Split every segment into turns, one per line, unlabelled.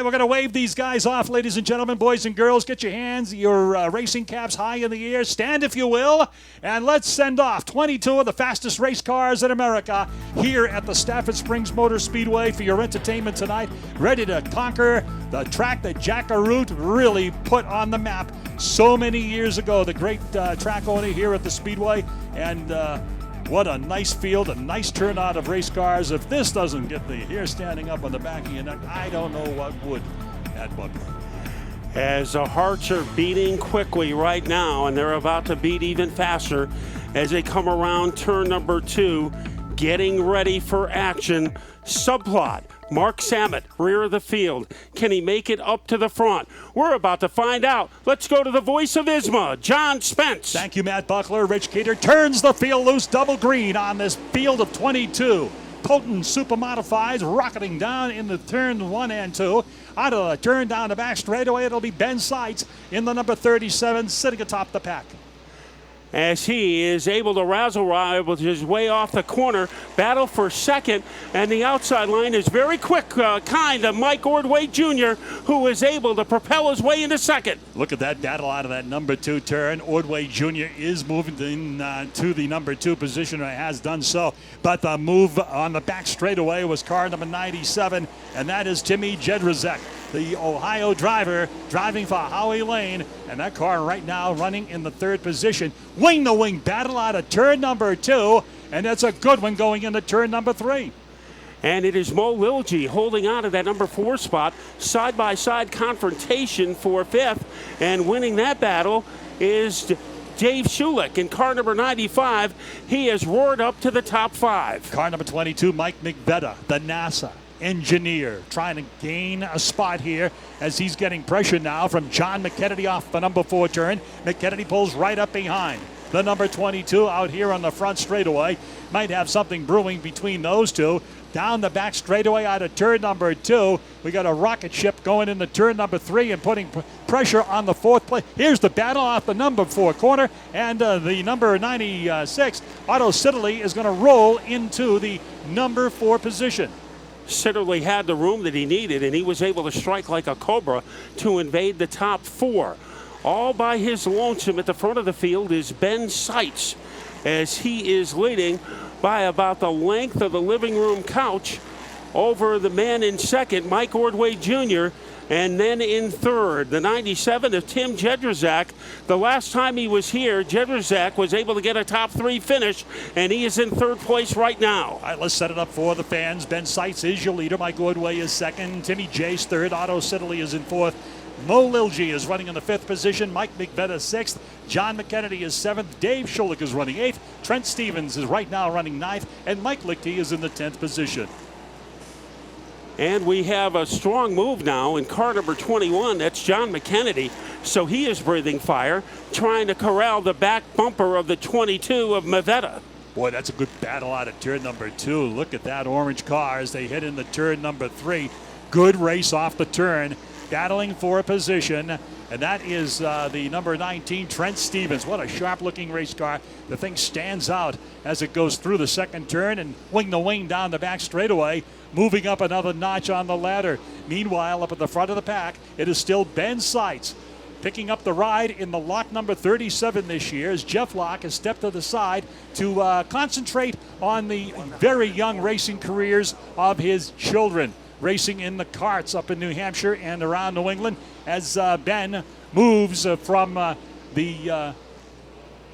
right, we're going to wave these guys off, ladies and gentlemen, boys and girls. Get your hands, your racing caps high in the air. Stand, if you will, and let's send off 22 of the fastest race cars in America here at the Stafford Springs Motor Speedway for your entertainment tonight. Ready to conquer the track that Jack Arute really put on the map so many years ago. The great track owner here at the Speedway. And what a nice field, a nice turnout of race cars. If this doesn't get the hair standing up on the back of your neck, I don't know what would at Butler.
As the hearts are beating quickly right now, and they're about to beat even faster as they come around turn number 2, getting ready for action. Subplot, Mark Samet, rear of the field. Can he make it up to the front? We're about to find out. Let's go to the voice of Isma, John Spence.
Thank you, Matt Buckler. Rich Keeter turns the field loose, double green on this field of 22. Potent super modifieds rocketing down in the turn 1 and 2. Out of the turn down the back straightaway, it'll be Ben Seitz in the number 37 sitting atop the pack.
As he is able to razzle-ride with his way off the corner, battle for second, and the outside line is very quick, kind of Mike Ordway Jr., who is able to propel his way into second.
Look at that battle out of that number 2 turn. Ordway Jr. is moving in to the number 2 position, or has done so, but the move on the back straightaway was car number 97, and that is Timmy Jedrzejek, the Ohio driver, driving for Howie Lane, and that car right now running in the 3rd position. Wing-to-wing battle out of turn number 2, and that's a good one going into turn number 3.
And it is Mo Lilji holding on to that number 4 spot. Side-by-side confrontation for 5th, and winning that battle is Dave Schulich in car number 95. He has roared up to the top 5.
Car number 22, Mike McVetta, the NASA engineer, trying to gain a spot here as he's getting pressure now from John McKennedy off the number 4 turn. McKennedy pulls right up behind the number 22 out here on the front straightaway. Might have something brewing between those two. Down the back straightaway out of turn number 2. We got a rocket ship going into turn number 3 and putting pressure on the 4th place. Here's the battle off the number 4 corner, and the number 96, Otto Siddeley, is going to roll into the number 4 position.
Siddeley had the room that he needed, and he was able to strike like a cobra to invade the top 4. All by his lonesome at the front of the field is Ben Seitz, as he is leading by about the length of the living room couch over the man in second, Mike Ordway Jr., and then in 3rd, the 97 of Tim Jedrzejek. The last time he was here, Jedrzejek was able to get a top 3 finish, and he is in 3rd place right now.
All right, let's set it up for the fans. Ben Seitz is your leader. Mike Ordway is 2nd. Timmy J's 3rd. Otto Siddeley is in 4th. Mo Lilji is running in the 5th position. Mike McVetta 6th. John McKennedy is 7th. Dave Schulich is running 8th. Trent Stevens is right now running 9th. And Mike Lichty is in the 10th position.
And we have a strong move now in car number 21. That's John McKennedy. So he is breathing fire, trying to corral the back bumper of the 22 of McVetta.
Boy, that's a good battle out of turn number 2. Look at that orange car as they head into turn number 3. Good race off the turn, battling for a position. And that is the number 19, Trent Stevens. What a sharp-looking race car. The thing stands out as it goes through the 2nd turn and wing-to-wing down the back straightaway, moving up another notch on the ladder. Meanwhile, up at the front of the pack, it is still Ben Seitz picking up the ride in the lot number 37 this year, as Jeff Locke has stepped to the side to concentrate on the very young racing careers of his children, racing in the karts up in New Hampshire and around New England, as Ben moves from the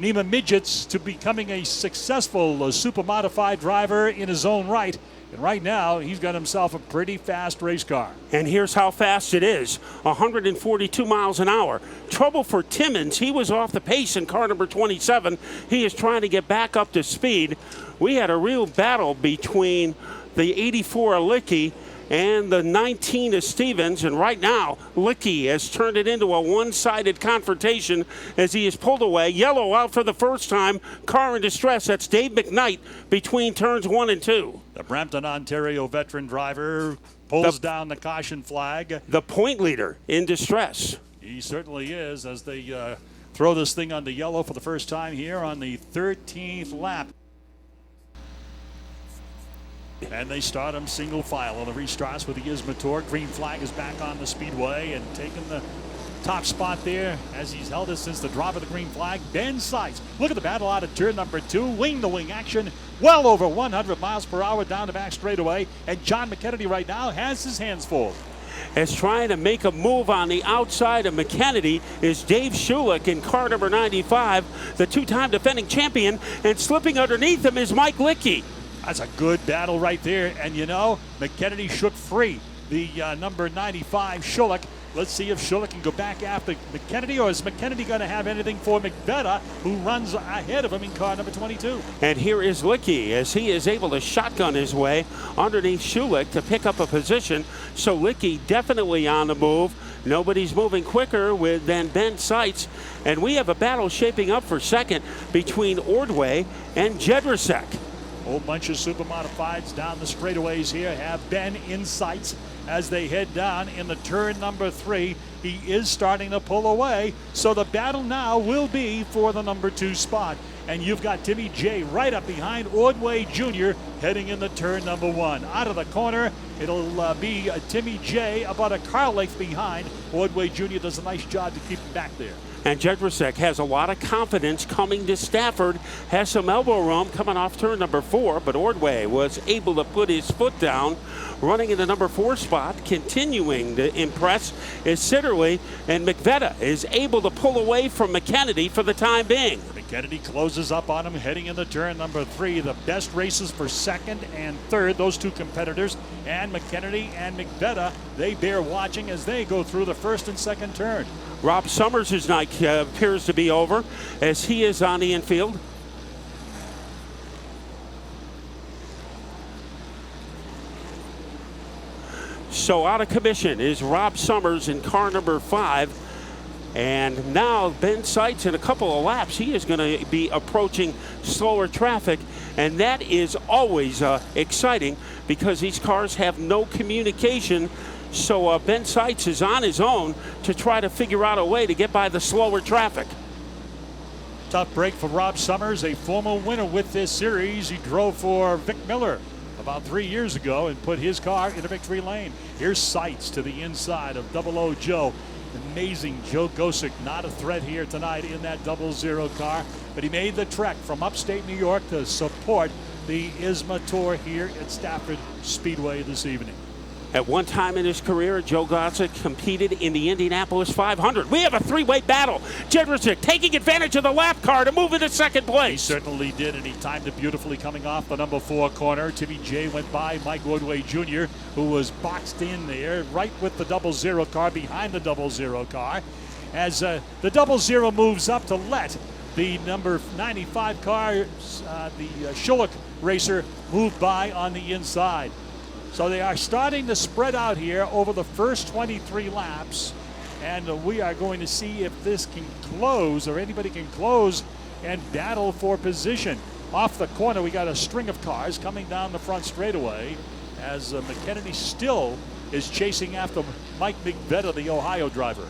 Neiman Midgets to becoming a successful super modified driver in his own right. And right now, he's got himself a pretty fast race car.
And here's how fast it is, 142 miles an hour. Trouble for Timmons. He was off the pace in car number 27. He is trying to get back up to speed. We had a real battle between the 84 Licky and the 19 is Stevens, and right now Licky has turned it into a one-sided confrontation as he is pulled away. Yellow out for the first time. Car in distress. That's Dave McKnight between turns 1 and 2.
The Brampton, Ontario veteran driver pulls down the caution flag.
The point leader in distress.
He certainly is, as they throw this thing onto yellow for the first time here on the 13th lap. And they start him single file on the Restrass with the Isma Tour. Green flag is back on the speedway and taking the top spot there as he's held it since the drop of the green flag. Ben Seitz. Look at the battle out of turn number 2. Wing-to-wing action. Well over 100 miles per hour down the back straightaway. And John McKennedy right now has his hands full.
As trying to make a move on the outside of McKennedy is Dave Schulich in car number 95, the two-time defending champion, and slipping underneath him is Mike Lickey.
That's a good battle right there. And you know, McKennedy shook free the number 95 Schulich. Let's see if Schulich can go back after McKennedy, or is McKennedy going to have anything for McVetta, who runs ahead of him in car number 22.
And here is Lickey as he is able to shotgun his way underneath Schulich to pick up a position. So Lickey definitely on the move. Nobody's moving quicker than Ben Seitz. And we have a battle shaping up for second between Ordway and Jedrzejczyk.
Whole bunch of super modifieds down the straightaways here have Ben in sights as they head down in the turn number 3. He is starting to pull away, so the battle now will be for the number 2 spot. And you've got Timmy J right up behind Ordway Jr. heading in the turn number 1. Out of the corner, it'll be Timmy J about a car length behind. Ordway Jr. does a nice job to keep him back there.
And Jedrzejczyk has a lot of confidence coming to Stafford, has some elbow room coming off turn number 4, but Ordway was able to put his foot down, running in the number 4 spot. Continuing to impress is Sitterly, and McVetta is able to pull away from McKennedy for the time being.
McKennedy closes up on him heading into turn number 3. The best races for second and third, those two competitors, and McKennedy and McVetta, they bear watching as they go through the first and second turn.
Rob Summers' night appears to be over as he is on the infield. So out of commission is Rob Summers in car number 5. And now Ben Seitz in a couple of laps, he is going to be approaching slower traffic. And that is always exciting because these cars have no communication. So Ben Seitz is on his own to try to figure out a way to get by the slower traffic.
Tough break for Rob Summers, a former winner with this series. He drove for Vic Miller about 3 years ago and put his car into victory lane. Here's Seitz to the inside of 00 Joe. Amazing Joe Gosick, not a threat here tonight in that 00 car, but he made the trek from upstate New York to support the Isma Tour here at Stafford Speedway this evening.
At one time in his career, Joe Gosick competed in the Indianapolis 500. We have a three-way battle. Jedrzejczyk taking advantage of the lap car to move into second place.
He certainly did, and he timed it beautifully coming off the number 4 corner. Timmy J went by Mike Ordway Jr., who was boxed in there right with the 00 car behind the 00 car. As the 00 moves up to let the number 95 car, the Schulich racer, move by on the inside. So they are starting to spread out here over the first 23 laps, and we are going to see if this can close, or anybody can close and battle for position. Off the corner, we got a string of cars coming down the front straightaway as McKennedy still is chasing after Mike McVetta, the Ohio driver.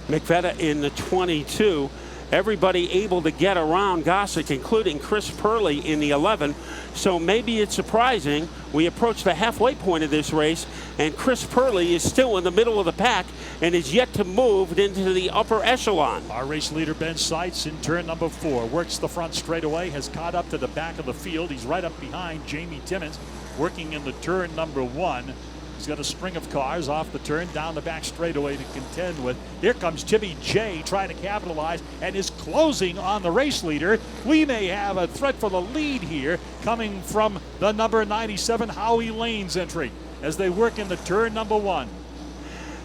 McVetta in the 22. Everybody able to get around Gosick, including Chris Purley in the 11. So maybe it's surprising. We approach the halfway point of this race, and Chris Purley is still in the middle of the pack and is yet to move into the upper echelon.
Our race leader, Ben Seitz, in turn number 4, works the front straightaway, has caught up to the back of the field. He's right up behind Jamie Timmons, working in the turn number 1. He's got a string of cars off the turn down the back straightaway to contend with. Here comes Timmy J trying to capitalize and is closing on the race leader. We may have a threat for the lead here coming from the number 97 Howie Lane's entry as they work in the turn number 1.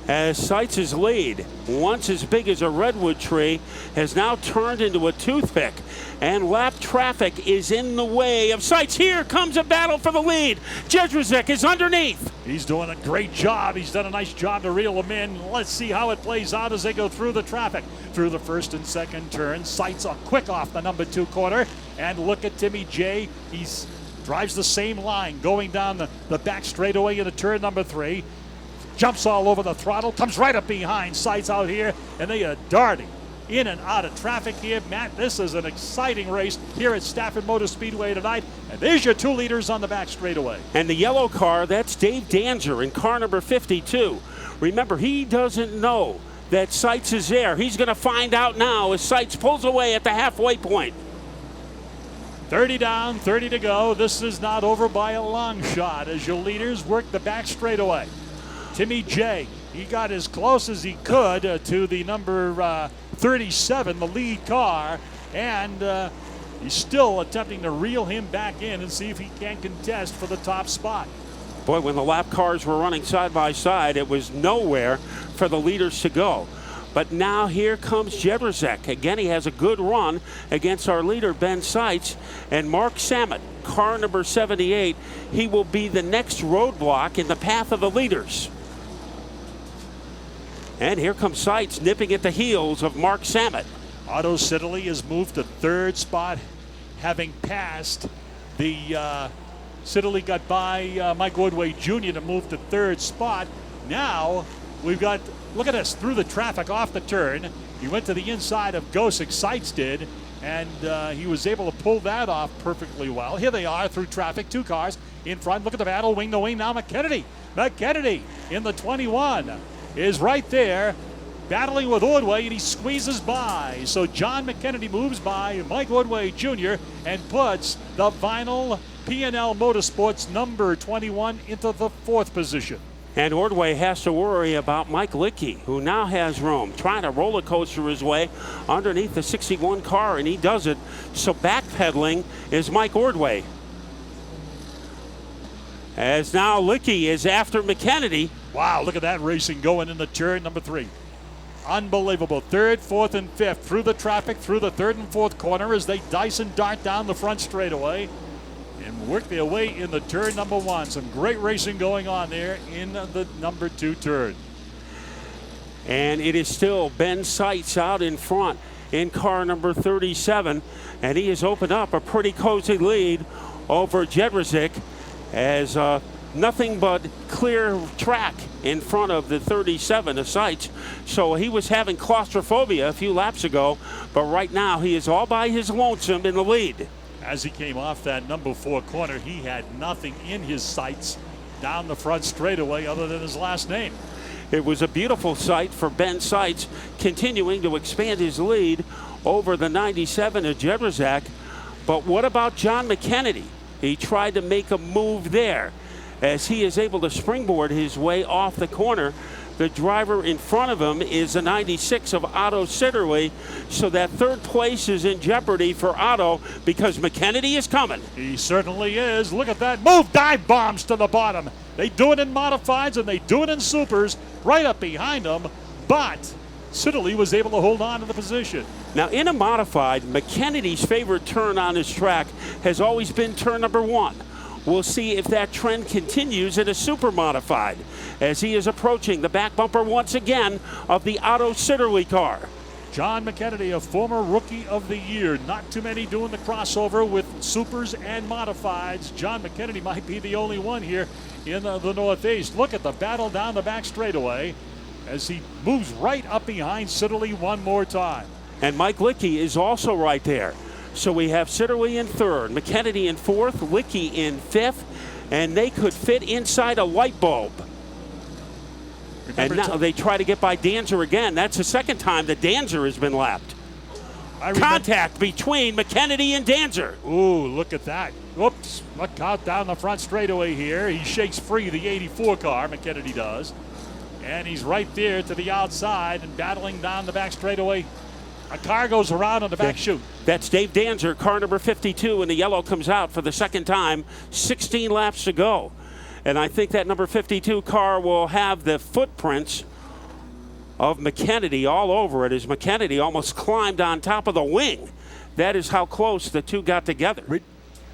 As Seitz's lead, once as big as a redwood tree, has now turned into a toothpick. And lap traffic is in the way of Seitz. Here comes a battle for the lead. Jedrzejczyk is underneath.
He's doing a great job. He's done a nice job to reel him in. Let's see how it plays out as they go through the traffic. Through the first and second turn, Seitz are quick off the number 2 corner. And look at Timmy J. He drives the same line going down the back straightaway into turn number 3. Jumps all over the throttle, comes right up behind Seitz out here, and they are darting in and out of traffic here. Matt, this is an exciting race here at Stafford Motor Speedway tonight. And there's your 2 leaders on the back straightaway.
And the yellow car, that's Dave Danzer in car number 52. Remember, he doesn't know that Seitz is there. He's going to find out now as Seitz pulls away at the halfway point.
30 down, 30 to go. This is not over by a long shot as your leaders work the back straightaway. Timmy J, he got as close as he could to the number 37, the lead car, and he's still attempting to reel him back in and see if he can contest for the top spot.
Boy, when the lap cars were running side by side, it was nowhere for the leaders to go. But now here comes Jedrzejczyk. Again, he has a good run against our leader, Ben Seitz. And Mark Samet, car number 78, he will be the next roadblock in the path of the leaders. And here comes Seitz nipping at the heels of Mark Samet.
Otto Siddeley has moved to 3rd spot, having passed the Siddeley got by Mike Woodway Jr. to move to 3rd spot. Now we've got, look at this, through the traffic off the turn. He went to the inside of Gosick, Seitz did, and he was able to pull that off perfectly well. Here they are through traffic, 2 cars in front. Look at the battle, wing to wing now. McKennedy in the 21 is right there, battling with Woodway, and he squeezes by. So John McKennedy moves by Mike Woodway Jr. and puts the vinyl P&L Motorsports number 21 into the 4th position.
And Ordway has to worry about Mike Lickey, who now has room, trying to roller coaster his way underneath the 61 car, and he does it. So backpedaling is Mike Ordway. As now Lickey is after McKennedy.
Wow, look at that racing going in the turn number 3. Unbelievable. 3rd, 4th, and 5th through the traffic, through the 3rd and 4th corner as they dice and dart down the front straightaway and work their way in the turn number 1. Some great racing going on there in the number 2 turn.
And it is still Ben Seitz out in front in car number 37, and he has opened up a pretty cozy lead over Jedrzejczyk as nothing but clear track in front of the 37 of Seitz. So he was having claustrophobia a few laps ago, but right now he is all by his lonesome in the lead.
As he came off that number 4 corner, he had nothing in his sights down the front straightaway other than his last name.
It was a beautiful sight for Ben Seitz, continuing to expand his lead over the 97 of Jedrzejczyk. But what about John McKennedy? He tried to make a move there as he is able to springboard his way off the corner. The driver in front of him is a 96 of Otto Siddeley, so that 3rd place is in jeopardy for Otto because McKennedy is coming.
He certainly is. Look at that move, dive bombs to the bottom. They do it in modifieds and they do it in supers right up behind him, but Siddeley was able to hold on to the position.
Now in a modified, McKennedy's favorite turn on this track has always been turn number 1. We'll see if that trend continues in a super modified as he is approaching the back bumper once again of the Otto Siddeley car.
John McKennedy, a former Rookie of the Year. Not too many doing the crossover with supers and modifieds. John McKennedy might be the only one here in the Northeast. Look at the battle down the back straightaway as he moves right up behind Siddeley one more time.
And Mike Lickey is also right there. So we have Siddeley in 3rd, McKennedy in 4th, Lickey in 5th, and they could fit inside a light bulb. And now they try to get by Danzer again. That's the 2nd time that Danzer has been lapped. Contact between McKennedy and Danzer.
Ooh, look at that. Whoops, look out down the front straightaway here. He shakes free the 84 car, McKennedy does. And he's right there to the outside and battling down the back straightaway. A car goes around on the back chute.
That's Dave Danzer, car number 52, and the yellow comes out for the 2nd time, 16 laps to go. And I think that number 52 car will have the footprints of McKennedy all over it as McKennedy almost climbed on top of the wing. That is how close the two got together.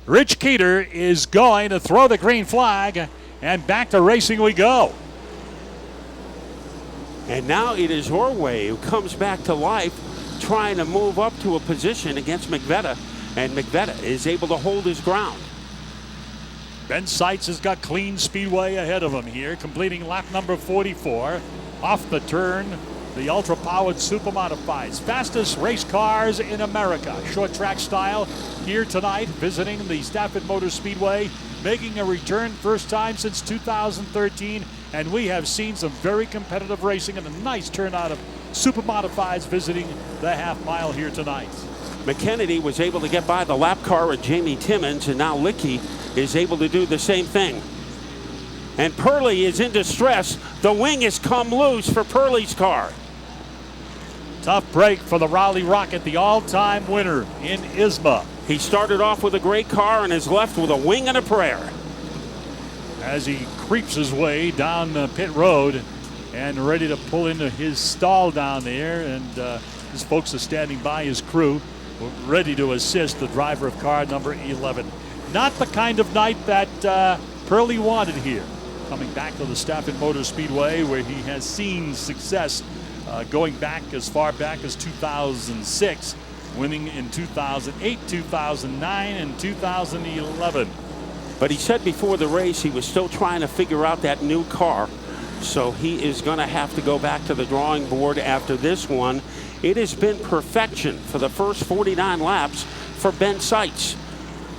Rich Keeter is going to throw the green flag, and back to racing we go.
And now it is Orway who comes back to life, trying to move up to a position against McVetta, and McVetta is able to hold his ground.
Ben Seitz has got clean speedway ahead of him here, completing lap number 44. Off the turn, the ultra-powered super modifieds, fastest race cars in America. Short track style here tonight, visiting the Stafford Motor Speedway, making a return, first time since 2013. And we have seen some very competitive racing and a nice turnout of super modifieds visiting the half mile here tonight.
McKennedy was able to get by the lap car of Jamie Timmons, and now Licky is able to do the same thing. And Purley is in distress. The wing has come loose for Purley's car.
Tough break for the Raleigh Rocket, the all-time winner in ISMA.
He started off with a great car and is left with a wing and a prayer.
As he creeps his way down pit road and ready to pull into his stall down there, and his folks are standing by, his crew, ready to assist the driver of car number 11. Not the kind of night that Purley wanted here. Coming back to the Stafford Motor Speedway, where he has seen success going back as far back as 2006, winning in 2008, 2009, and 2011.
But he said before the race he was still trying to figure out that new car. So he is going to have to go back to the drawing board after this one. It has been perfection for the first 49 laps for Ben Seitz.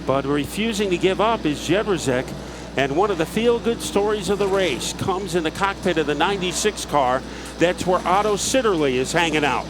But refusing to give up is Jedrzejczyk. And one of the feel-good stories of the race comes in the cockpit of the 96 car. That's where Otto Sitterly is hanging out.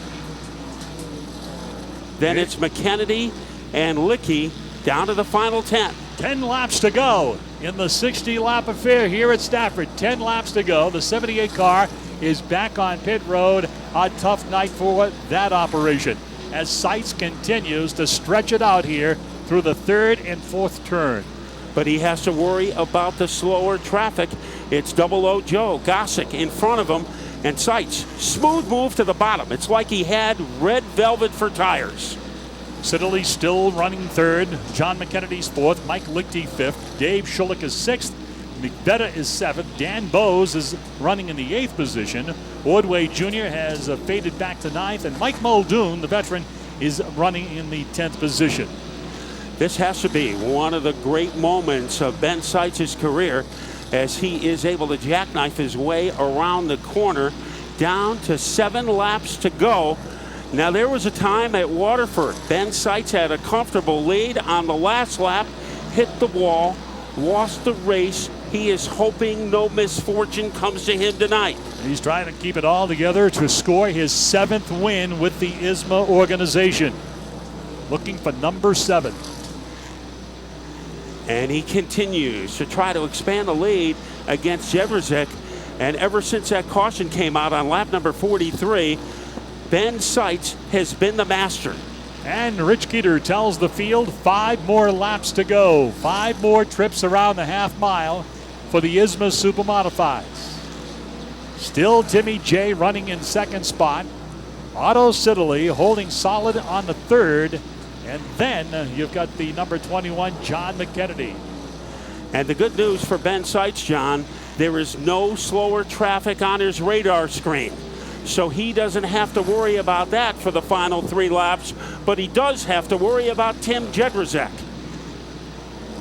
Then it's McKennedy and Licky down to the final 10.
10 laps to go in the 60-lap affair here at Stafford. 10 laps to go. The 78 car is back on pit road. A tough night for that operation as Seitz continues to stretch it out here through the third and fourth turn.
But he has to worry about the slower traffic. It's 00 Joe Gossick in front of him, and Seitz, smooth move to the bottom. It's like he had red velvet for tires.
Siddeley still running third. John McKennedy's fourth. Mike Lichty fifth. Dave Schulich is sixth. McVetta is seventh. Dan Bowes is running in the eighth position. Ordway Jr. has faded back to ninth, and Mike Muldoon, the veteran, is running in the 10th position.
This has to be one of the great moments of Ben Seitz's career as he is able to jackknife his way around the corner down to 7 laps to go. Now, there was a time at Waterford, Ben Seitz had a comfortable lead on the last lap, hit the wall, lost the race. He is hoping no misfortune comes to him tonight.
He's trying to keep it all together to score his 7th win with the ISMA organization. Looking for number 7.
And he continues to try to expand the lead against Jedrzejczyk. And ever since that caution came out on lap number 43, Ben Seitz has been the master.
And Rich Keeter tells the field 5 more laps to go. 5 more trips around the half mile for the ISMA Super Modifieds. Still Timmy J running in second spot. Otto Siddeley holding solid on the third. And then you've got the number 21, John McKennedy.
And the good news for Ben Seitz, John, there is no slower traffic on his radar screen. So he doesn't have to worry about that for the final 3 laps, but he does have to worry about Tim Jedrzejczyk.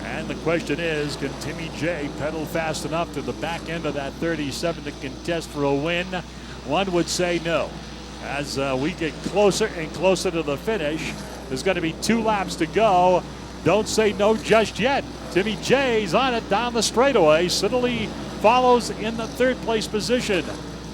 And the question is, can Timmy J pedal fast enough to the back end of that 37 to contest for a win? One would say no. As we get closer and closer to the finish, there's going to be 2 laps to go. Don't say no just yet. Timmy J's on it down the straightaway. Siddeley follows in the 3rd place position.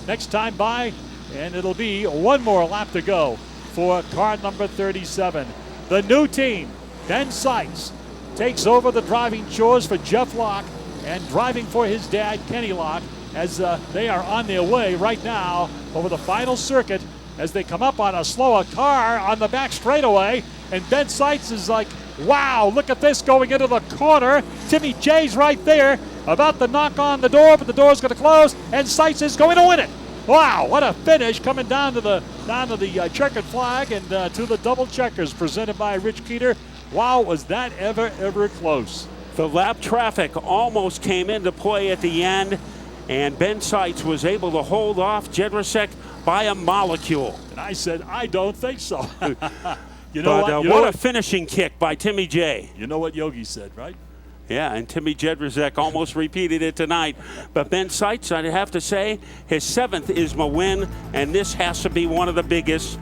Next time by, and it'll be 1 more lap to go for car number 37. The new team, Ben Seitz, takes over the driving chores for Jeff Locke and driving for his dad, Kenny Locke, as they are on their way right now over the final circuit as they come up on a slower car on the back straightaway. And Ben Seitz is like, wow, look at this going into the corner. Timmy J's right there, about to knock on the door, but the door's going to close, and Seitz is going to win it. Wow, what a finish coming down to the checkered flag and to the double checkers presented by Rich Keeter. Wow, was that ever close.
The lap traffic almost came into play at the end, and Ben Seitz was able to hold off Jedrzejczyk by a molecule.
And I said, I don't think so.
What a finishing kick by Timmy J.
You know what Yogi said, right?
Yeah, and Timmy Jedrzejek almost repeated it tonight. But Ben Seitz, I'd have to say, his 7th Isma win, and this has to be one of the biggest.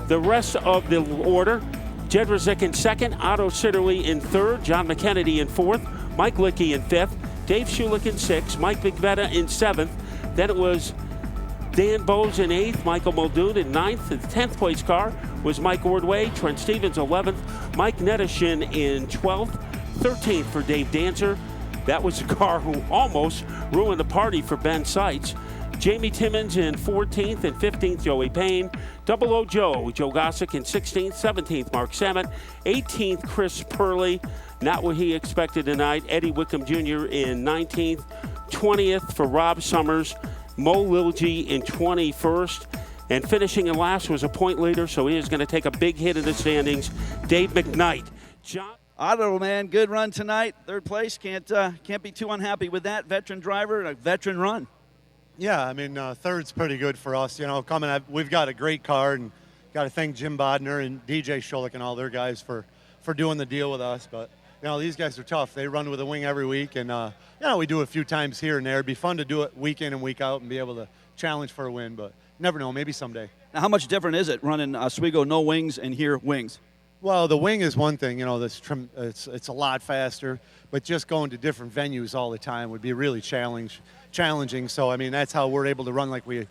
The rest of the order, Jedrzejek in 2nd, Otto Sitterly in 3rd, John McKennedy in 4th, Mike Lickey in 5th, Dave Schulich in 6th, Mike McVetta in 7th. Then it was Dan Bowes in 8th, Michael Muldoon in 9th. The 10th place car was Mike Ordway, Trent Stevens 11th, Mike Nedeshin in 12th, 13th for Dave Dancer. That was the car who almost ruined the party for Ben Seitz. Jamie Timmons in 14th and 15th, Joey Payne. Double O Joe Gossick in 16th, 17th, Mark Samet. 18th, Chris Purley. Not what he expected tonight. Eddie Wickham Jr. in 19th. 20th for Rob Summers. Mo Lilji in 21st. And finishing in last was a point leader, so he is going to take a big hit in the standings. Dave McKnight. John.
Otto, man, good run tonight. 3rd place, can't be too unhappy with that. Veteran driver and a veteran run.
Yeah, I mean, 3rd's pretty good for us. You know, we've got a great car, and got to thank Jim Bodner and DJ Schulich and all their guys for doing the deal with us. But, you know, these guys are tough. They run with a wing every week, and, you know, we do it a few times here and there. It'd be fun to do it week in and week out and be able to challenge for a win, but never know, maybe someday.
Now, how much different is it running Oswego no wings and here wings?
Well, the wing is one thing, you know, it's a lot faster, but just going to different venues all the time would be really challenging. So, I mean, that's how we're able to run like we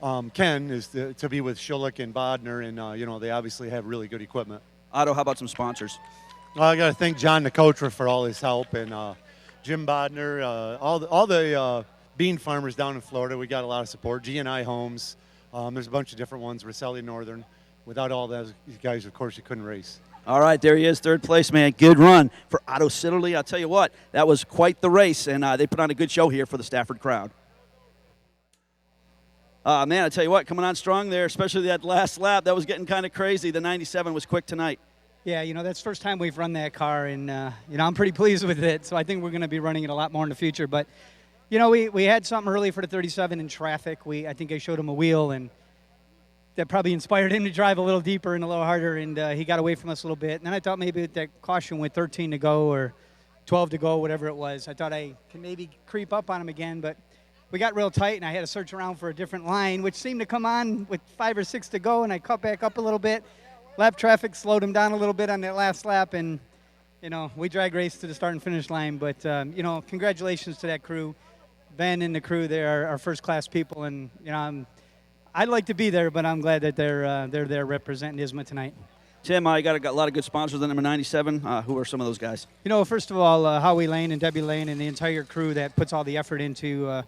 can, is to be with Schulich and Bodner, and, you know, they obviously have really good equipment.
Otto, how about some sponsors?
Well, I got to thank John Nicotra for all his help, and Jim Bodner, all the bean farmers down in Florida. We got a lot of support. G&I Homes, there's a bunch of different ones, Rosselli Northern. Without all those guys, of course, you couldn't race.
All right, there he is, 3rd place, man. Good run for Otto Sitterly. I'll tell you what, that was quite the race, and they put on a good show here for the Stafford crowd. Man, I tell you what, coming on strong there, especially that last lap, that was getting kind of crazy. The 97 was quick tonight.
Yeah, you know, that's the first time we've run that car, and, you know, I'm pretty pleased with it, so I think we're going to be running it a lot more in the future. But, you know, we had something early for the 37 in traffic. I think I showed him a wheel, and that probably inspired him to drive a little deeper and a little harder, and he got away from us a little bit. And then I thought maybe with that caution with 13 to go or 12 to go, whatever it was, I thought I could maybe creep up on him again. But we got real tight, and I had to search around for a different line, which seemed to come on with 5 or 6 to go, and I cut back up a little bit. Lap traffic slowed him down a little bit on that last lap, and, you know, we drag raced to the start and finish line. But, you know, congratulations to that crew. Ben and the crew, they are first-class people, and, you know, I'd like to be there, but I'm glad that they're there representing Isma tonight.
Tim, I got a lot of good sponsors on number 97. Who are some of those guys?
You know, first of all, Howie Lane and Debbie Lane and the entire crew that puts all the effort into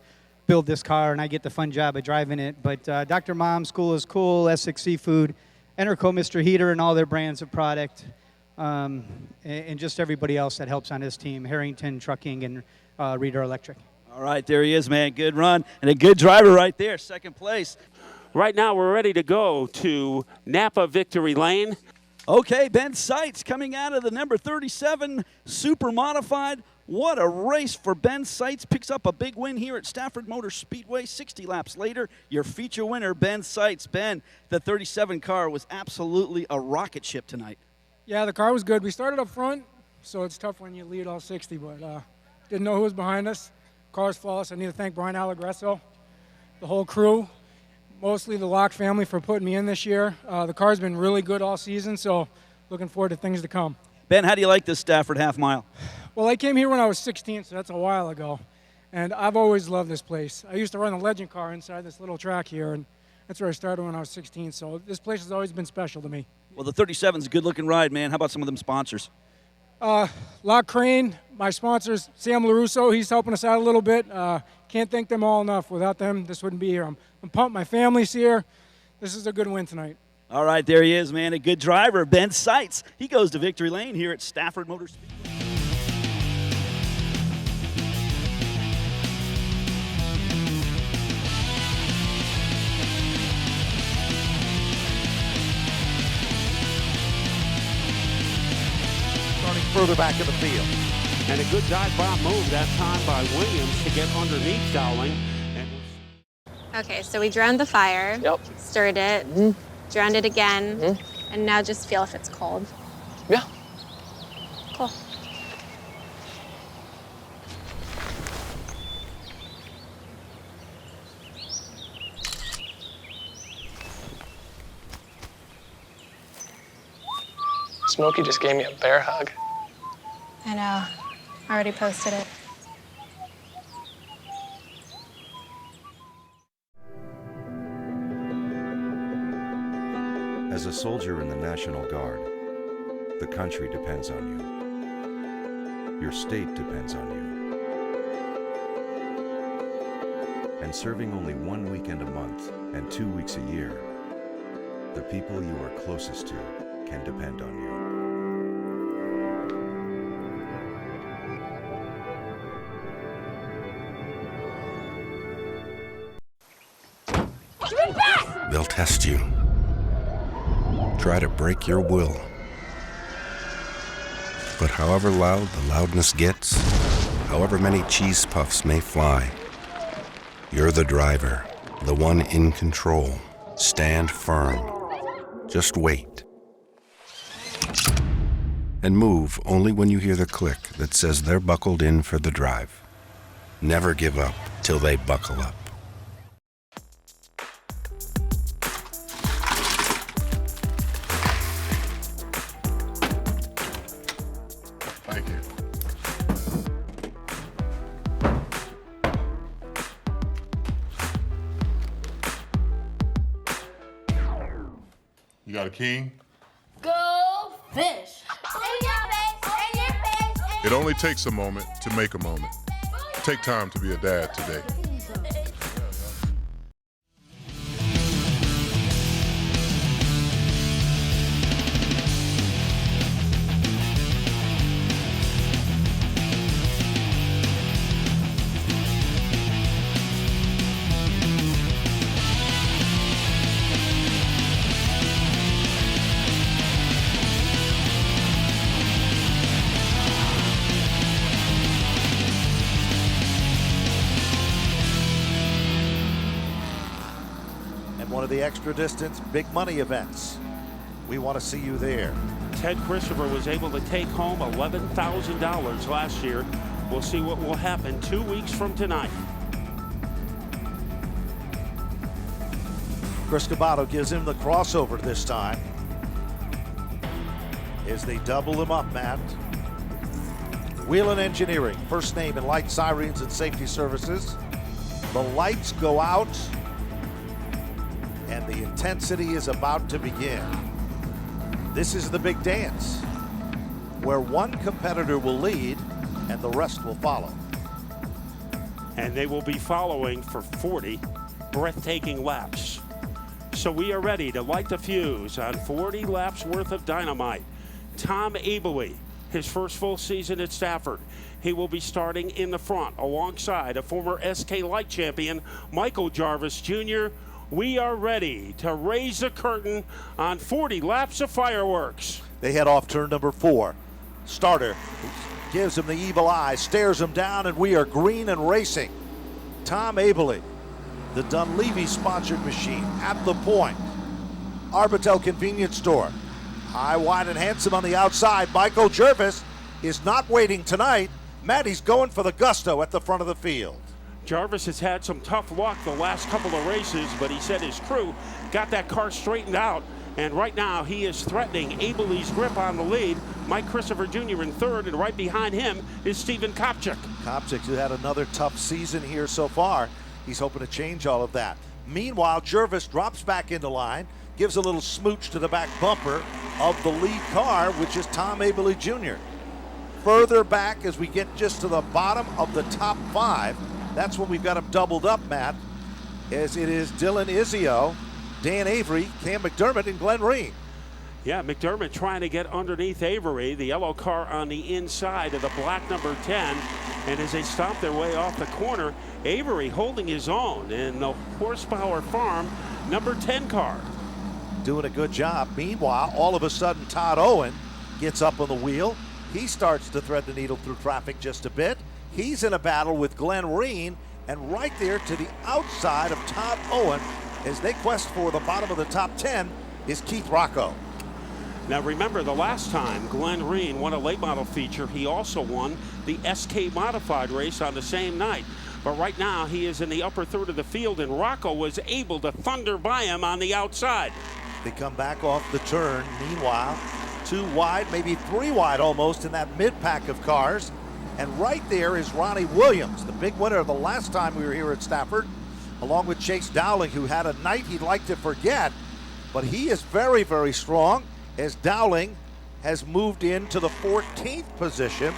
build this car, and I get the fun job of driving it. But Dr. Mom, School is Cool, Essex Seafood, Enerco, Mr. Heater, and all their brands of product, and just everybody else that helps on this team, Harrington Trucking and Reader Electric.
All right, there he is, man. Good run and a good driver right there, 2nd place.
Right now, we're ready to go to Napa Victory Lane.
Okay, Ben Seitz coming out of the number 37 Super Modified. What a race for Ben Seitz. Picks up a big win here at Stafford Motor Speedway. 60 laps later, your feature winner, Ben Seitz. Ben, the 37 car was absolutely a rocket ship tonight.
Yeah, the car was good. We started up front, so it's tough when you lead all 60, but didn't know who was behind us. Car's flawless. I need to thank Brian Allegresso, the whole crew. Mostly the Locke family for putting me in this year. The car's been really good all season, so looking forward to things to come.
Ben, how do you like this Stafford half mile?
Well, I came here when I was 16, so that's a while ago. And I've always loved this place. I used to run the Legend car inside this little track here, and that's where I started when I was 16. So this place has always been special to me.
Well, the 37's a good-looking ride, man. How about some of them sponsors?
Lock Crane, my sponsors, Sam LaRusso, he's helping us out a little bit. Can't thank them all enough. Without them, this wouldn't be here. I'm pumped. My family's here. This is a good win tonight.
All right, there he is, man. A good driver, Ben Seitz. He goes to victory lane here at Stafford Motor Speedway.
Further back in the field.
And a good dive bomb move that time by Williams to get underneath Dowling.
Okay, so we drowned the fire, stirred it, drowned it again, and now just feel if it's cold.
Yeah.
Cool.
Smokey just gave me a bear hug.
I know. I already posted it.
As a soldier in the National Guard, the country depends on you. Your state depends on you. And serving only 1 weekend a month and 2 weeks a year, the people you are closest to can depend on you.
They'll test you. Try to break your will. But however loud the loudness gets, however many cheese puffs may fly, you're the driver, the one in control. Stand firm. Just wait. And move only when you hear the click that says they're buckled in for the drive. Never give up till they buckle up.
Thank you. You got a king?
Go fish!
It only takes a moment to make a moment. Take time to be a dad today.
One of the extra distance big money events. We want to see you there.
Ted Christopher was able to take home $11,000 last year. We'll see what will happen 2 weeks from tonight.
Chris Cabato gives him the crossover this time as they double him up, Matt. Wheelan Engineering, first name in light sirens and safety services. The lights go out and the intensity is about to begin. This is the big dance, where one competitor will lead and the rest will follow.
And they will be following for 40 breathtaking laps. So we are ready to light the fuse on 40 laps worth of dynamite. Tom Abele, his first full season at Stafford. He will be starting in the front alongside a former SK Light champion, Michael Jarvis Jr. We are ready to raise the curtain on 40 laps of fireworks.
They head off turn number 4. Starter gives him the evil eye, stares him down, and we are green and racing. Tom Abele, the Dunleavy-sponsored machine at the point. Arbitel Convenience Store. High, wide, and handsome on the outside. Michael Jarvis is not waiting tonight. Matt, he's going for the gusto at the front of the field.
Jarvis has had some tough luck the last couple of races, but he said his crew got that car straightened out, and right now he is threatening Abele's grip on the lead. Mike Christopher Jr. in third, and right behind him is Steven Kopchik.
Kopchik, who had another tough season here so far. He's hoping to change all of that. Meanwhile, Jarvis drops back into line, gives a little smooch to the back bumper of the lead car, which is Tom Abele Jr. Further back as we get just to the bottom of the top 5, that's when we've got them doubled up, Matt, as it is Dylan Izio, Dan Avery, Cam McDermott, and Glenn Reen.
Yeah, McDermott trying to get underneath Avery, the yellow car on the inside of the black number 10. And as they stop their way off the corner, Avery holding his own in the Horsepower Farm number 10 car.
Doing a good job. Meanwhile, all of a sudden, Todd Owen gets up on the wheel. He starts to thread the needle through traffic just a bit. He's in a battle with Glenn Reen, and right there to the outside of Todd Owen as they quest for the bottom of the top 10 is Keith Rocco.
Now remember, the last time Glenn Reen won a late model feature, he also won the SK Modified race on the same night. But right now he is in the upper third of the field, and Rocco was able to thunder by him on the outside.
They come back off the turn. Meanwhile, 2 wide, maybe 3 wide almost in that mid-pack of cars. And right there is Ronnie Williams, the big winner the last time we were here at Stafford, along with Chase Dowling, who had a night he'd like to forget. But he is very, very strong, as Dowling has moved into the 14th position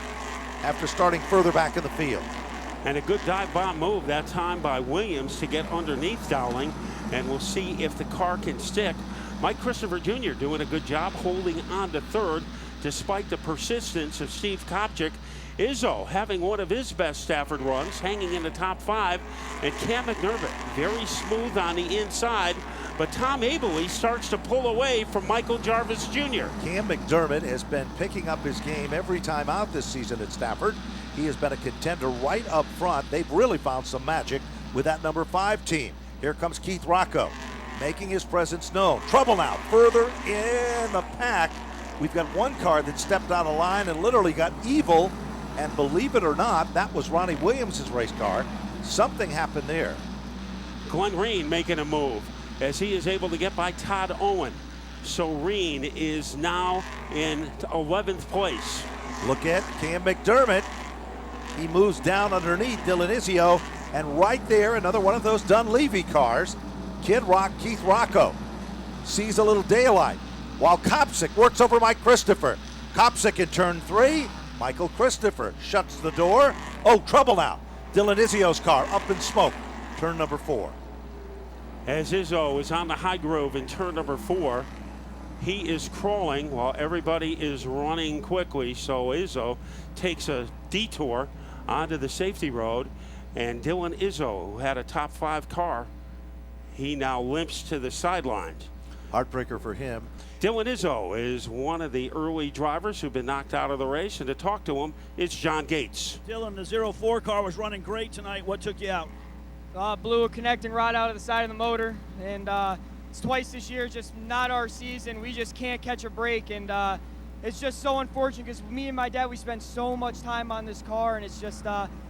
after starting further back in the field.
And a good dive bomb move that time by Williams to get underneath Dowling, and we'll see if the car can stick. Mike Christopher Jr. doing a good job holding on to third despite the persistence of Steve Kopchik. Izzo having one of his best Stafford runs, hanging in the top 5, and Cam McDermott very smooth on the inside, but Tom Abele starts to pull away from Michael Jarvis Jr.
Cam McDermott has been picking up his game every time out this season at Stafford. He has been a contender right up front. They've really found some magic with that number 5 team. Here comes Keith Rocco, making his presence known. Trouble now, further in the pack. We've got one car that stepped out of line and literally got evil. And believe it or not, that was Ronnie Williams' race car. Something happened there.
Glenn Reen making a move as he is able to get by Todd Owen. So Reen is now in 11th place.
Look at Cam McDermott. He moves down underneath Dylan Izio. And right there, another one of those Dunleavy cars. Kid Rock, Keith Rocco, sees a little daylight while Kopchik works over Mike Christopher. Kopchik in turn 3. Michael Christopher shuts the door. Oh, trouble now. Dylan Izio's car up in smoke. Turn number 4.
As Izzo is on the high groove in turn number 4, he is crawling while everybody is running quickly. So Izzo takes a detour onto the safety road, and Dylan Izzo, who had a top 5 car, he now limps to the sidelines.
Heartbreaker for him.
Dylan Izzo is one of the early drivers who've been knocked out of the race, and to talk to him, it's John Gates.
Dylan, the 04 car was running great tonight. What took you out?
Blew a connecting rod out of the side of the motor, and it's twice this year, just not our season. We just can't catch a break, and it's just so unfortunate because me and my dad, we spend so much time on this car, and it's just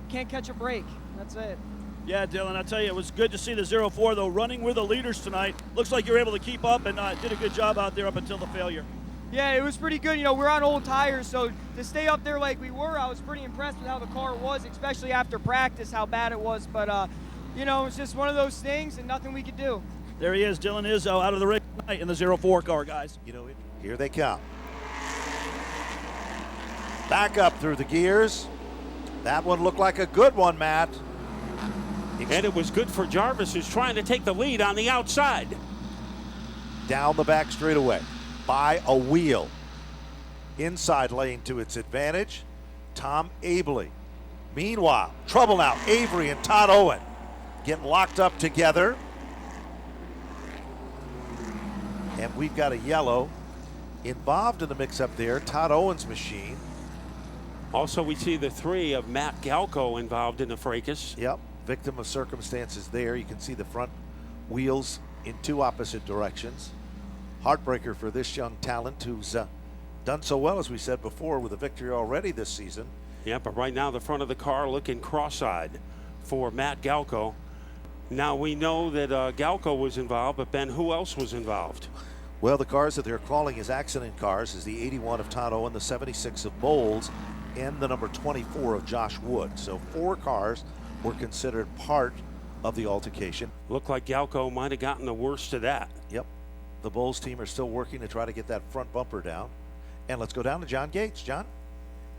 can't catch a break. That's it.
Yeah, Dylan, I'll tell you, it was good to see the 04, though, running with the leaders tonight. Looks like you're able to keep up and did a good job out there up until the failure.
Yeah, it was pretty good. You know, we're on old tires, so to stay up there like we were, I was pretty impressed with how the car was, especially after practice, how bad it was. But, you know, it's just one of those things and nothing we could do.
There he is, Dylan Izzo, out of the race tonight in the 04 car, guys.
You know, here they come. Back up through the gears. That one looked like a good one, Matt.
And it was good for Jarvis, who's trying to take the lead on the outside.
Down the back straightaway by a wheel. Inside lane to its advantage, Tom Abele. Meanwhile, trouble now. Avery and Todd Owen get locked up together. And we've got a yellow involved in the mix-up there, Todd Owen's machine.
Also, we see the 3 of Matt Galco involved in the fracas.
Yep. Victim of circumstances there. You can see the front wheels in 2 opposite directions. Heartbreaker for this young talent who's done so well, as we said before, with a victory already this season.
Yeah, but right now the front of the car looking cross-eyed for Matt Galco. Now we know that Galco was involved, but Ben, who else was involved?
Well, the cars that they're calling as accident cars is the 81 of Todd Owen, the 76 of Bowles, and the number 24 of Josh Wood. So 4 cars were considered part of the altercation.
Looked like Galco might have gotten the worst of that.
Yep. The Bulls team are still working to try to get that front bumper down. And let's go down to John Gates. John?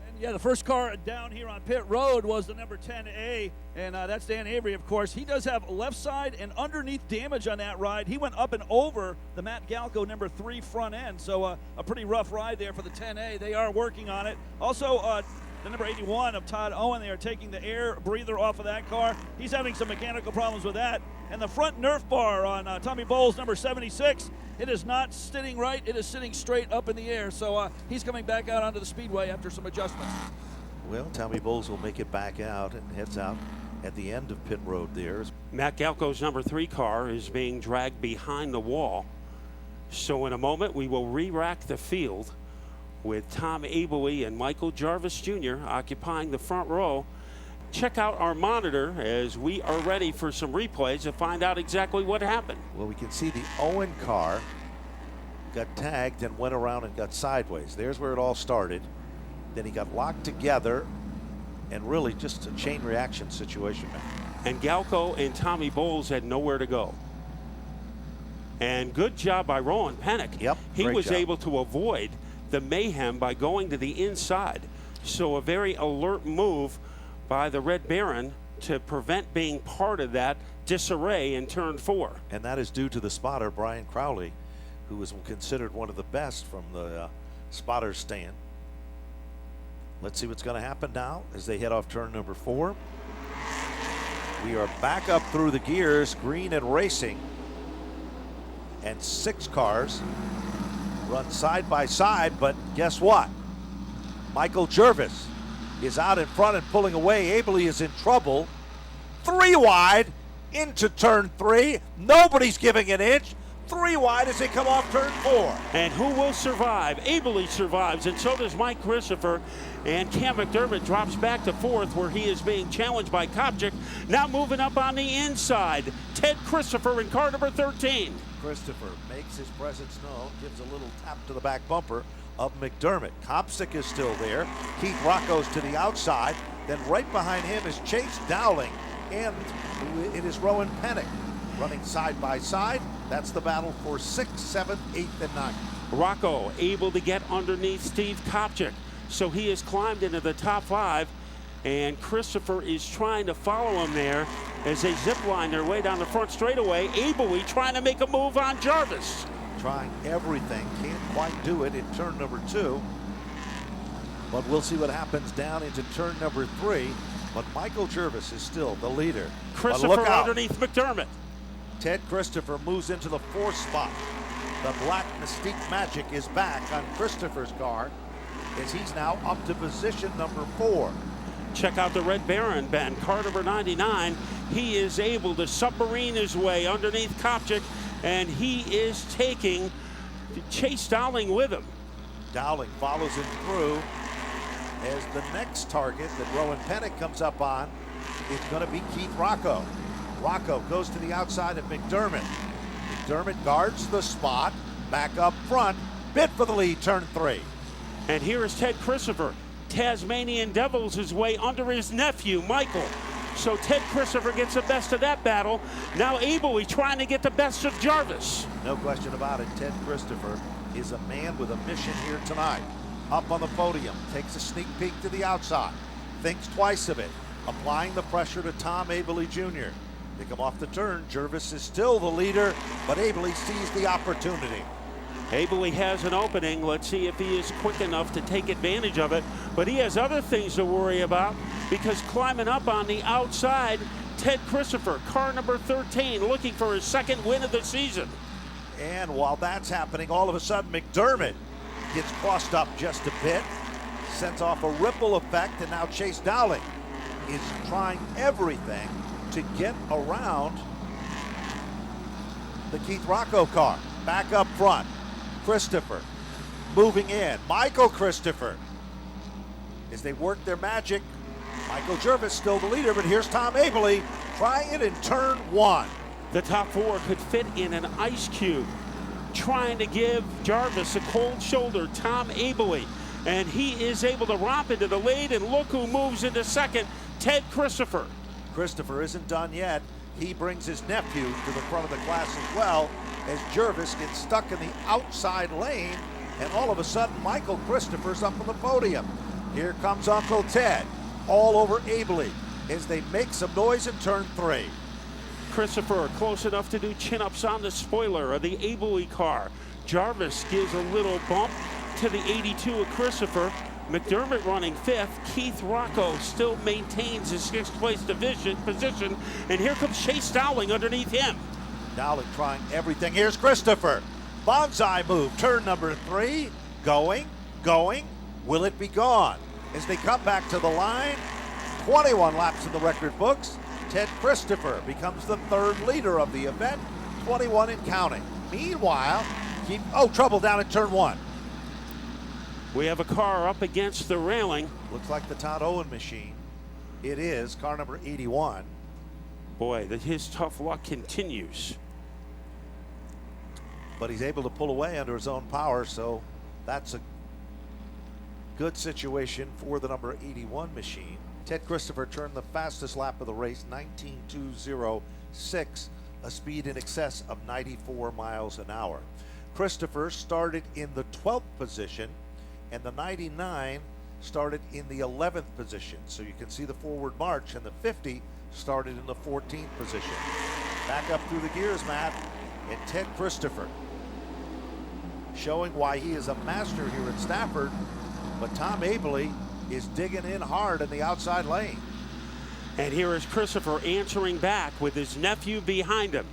And yeah, the first car down here on pit road was the number 10A, and that's Dan Avery, of course. He does have left side and underneath damage on that ride. He went up and over the Matt Galco number 3 front end, so a pretty rough ride there for the 10A. They are working on it. Also, the number 81 of Todd Owen, they are taking the air breather off of that car. He's having some mechanical problems with that. And the front Nerf bar on Tommy Bowles, number 76, it is not sitting right. It is sitting straight up in the air. So he's coming back out onto the speedway after some adjustments.
Well, Tommy Bowles will make it back out and heads out at the end of pit road there.
Matt Galco's number 3 car is being dragged behind the wall. So in a moment, we will re-rack the field with Tom Abele and Michael Jarvis Jr. occupying the front row. Check out our monitor as we are ready for some replays to find out exactly what happened.
Well, we can see the Owen car got tagged and went around and got sideways. There's where it all started. Then he got locked together, and really just a chain reaction situation.
And Galco and Tommy Bowles had nowhere to go. And good job by Rowan Pennick.
Yep,
he
great
was
job.
able to avoid the mayhem by going to the inside. So a very alert move by the Red Baron to prevent being part of that disarray in turn 4.
And that is due to the spotter, Brian Crowley, who was considered one of the best from the spotter's stand. Let's see what's going to happen now as they head off turn number 4. We are back up through the gears, green and racing. And 6 cars run side by side, but guess what? Michael Jervis is out in front and pulling away. Abley is in trouble. 3 wide into turn 3. Nobody's giving an inch. 3 wide as they come off turn 4.
And who will survive? Abley survives, and so does Mike Christopher. And Cam McDermott drops back to 4th, where he is being challenged by Kopchik. Now moving up on the inside, Ted Christopher in car number 13.
Christopher makes his presence known, gives a little tap to the back bumper of McDermott. Kopchik is still there. Keith Rocco's to the outside. Then right behind him is Chase Dowling, and it is Rowan Pennick running side by side. That's the battle for 6th, 7th, 8th, and 9th.
Rocco able to get underneath Steve Kopchik, so he has climbed into the top 5, and Christopher is trying to follow him there as they zip line their way down the front straightaway. Abley trying to make a move on Jarvis.
Trying everything, can't quite do it in turn number 2. But we'll see what happens down into turn number 3. But Michael Jervis is still the leader.
Christopher underneath McDermott.
Ted Christopher moves into the 4th spot. The Black Mystique Magic is back on Christopher's car as he's now up to position number 4.
Check out the Red Baron, Ben. Car number 99. He is able to submarine his way underneath Kopchik, and he is taking Chase Dowling with him.
Dowling follows him through as the next target that Rowan Pennick comes up on is going to be Keith Rocco. Rocco goes to the outside of McDermott. McDermott guards the spot, back up front, bid for the lead, turn 3.
And here is Ted Christopher. Tasmanian Devils his way under his nephew, Michael. So Ted Christopher gets the best of that battle. Now Abley trying to get the best of Jarvis.
No question about it, Ted Christopher is a man with a mission here tonight. Up on the podium, takes a sneak peek to the outside, thinks twice of it, applying the pressure to Tom Abley Jr. They come off the turn. Jervis is still the leader, but Abley sees the opportunity.
Abley has an opening. Let's see if he is quick enough to take advantage of it. But he has other things to worry about, because climbing up on the outside, Ted Christopher, car number 13, looking for his 2nd win of the season.
And while that's happening, all of a sudden McDermott gets crossed up just a bit, sends off a ripple effect, and now Chase Dowling is trying everything to get around the Keith Rocco car. Back up front, Christopher moving in. Michael Christopher, as they work their magic. Michael Jervis still the leader, but here's Tom Abley trying it in turn 1.
The top 4 could fit in an ice cube, trying to give Jarvis a cold shoulder. Tom Abley, and he is able to romp into the lead, and look who moves into 2nd, Ted Christopher.
Christopher isn't done yet. He brings his nephew to the front of the class as well, as Jervis gets stuck in the outside lane, and all of a sudden Michael Christopher's up on the podium. Here comes Uncle Ted all over Abley as they make some noise in turn 3.
Christopher close enough to do chin-ups on the spoiler of the Abley car. Jarvis gives a little bump to the 82 of Christopher. McDermott running 5th. Keith Rocco still maintains his 6th place position. And here comes Chase Dowling underneath him.
Dowling trying everything. Here's Christopher. Bonsai move, turn number 3. Going. Will it be gone? As they come back to the line, 21 laps in the record books. Ted Christopher becomes the 3rd leader of the event, 21 and counting. Meanwhile, trouble down at turn 1.
We have a car up against the railing.
Looks like the Todd Owen machine. It is car number 81.
Boy, his tough luck continues.
but he's able to pull away under his own power, so that's a good situation for the number 81 machine. Ted Christopher turned the fastest lap of the race, 19.206, a speed in excess of 94 miles an hour. Christopher started in the 12th position, and the 99 started in the 11th position. So you can see the forward march, and the 50 started in the 14th position. Back up through the gears, Matt, and Ted Christopher showing why he is a master here at Stafford, but Tom Abley is digging in hard in the outside lane.
And here is Christopher answering back with his nephew behind him.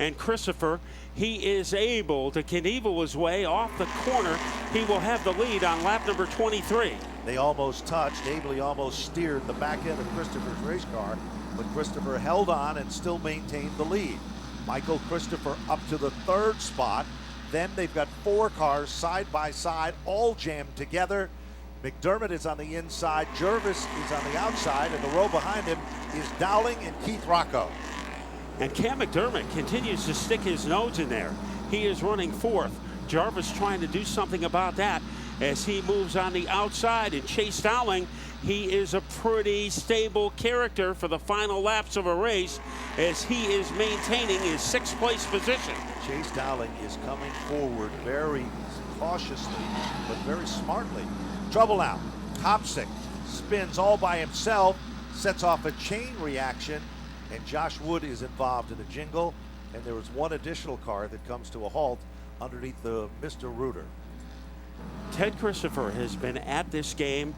And Christopher, he is able to Knievel his way off the corner. He will have the lead on lap number 23.
They almost touched. Abley almost steered the back end of Christopher's race car, but Christopher held on and still maintained the lead. Michael Christopher up to the 3rd spot. Then they've got 4 cars side by side, all jammed together. McDermott is on the inside, Jervis is on the outside, and the row behind him is Dowling and Keith Rocco.
And Cam McDermott continues to stick his nose in there. He is running 4th. Jarvis trying to do something about that as he moves on the outside. And Chase Dowling, he is a pretty stable character for the final laps of a race as he is maintaining his 6th place position.
Chase Dowling is coming forward very cautiously, but very smartly. Trouble now. Hopsick spins all by himself, sets off a chain reaction, and Josh Wood is involved in a jingle, and there was one additional car that comes to a halt underneath the Mr. Reuter.
Ted Christopher has been at this game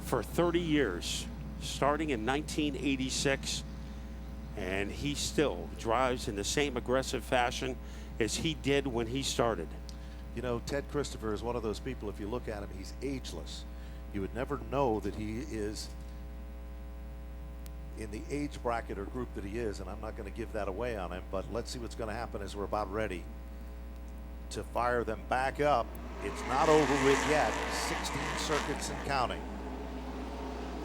for 30 years, starting in 1986, and he still drives in the same aggressive fashion as he did when he started.
You know, Ted Christopher is one of those people, if you look at him, he's ageless. You would never know that he is in the age bracket or group that he is, and I'm not going to give that away on him, but let's see what's going to happen as we're about ready to fire them back up. It's not over with yet. 16 circuits and counting.